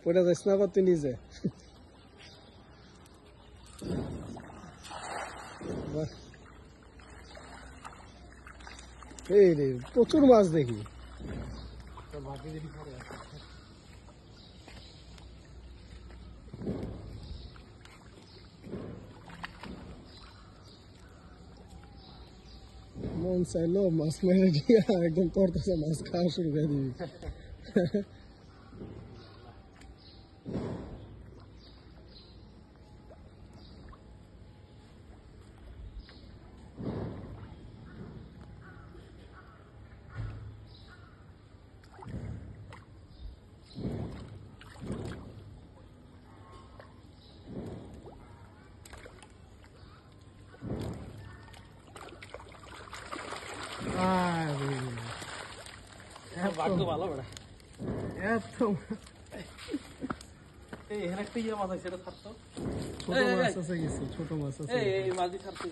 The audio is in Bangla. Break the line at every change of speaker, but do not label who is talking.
ওটা যাইস না তুই নিজে। এই রে প্রচুর মাছ দেখি। মন চাইলো মাছ মেরে দিয়ে একদম করতেছে, মাছ খাওয়া শুরু করে দিবি।
ভাগ্য ভালো বেড়া।
এত
এই এখানে একটা ইয়ে মাছ আছে, সেটা ছাড়তো।
ছোট মাছ আছে, কিছু ছোট মাছ আছে।
এই মাঝি ছাড়তো।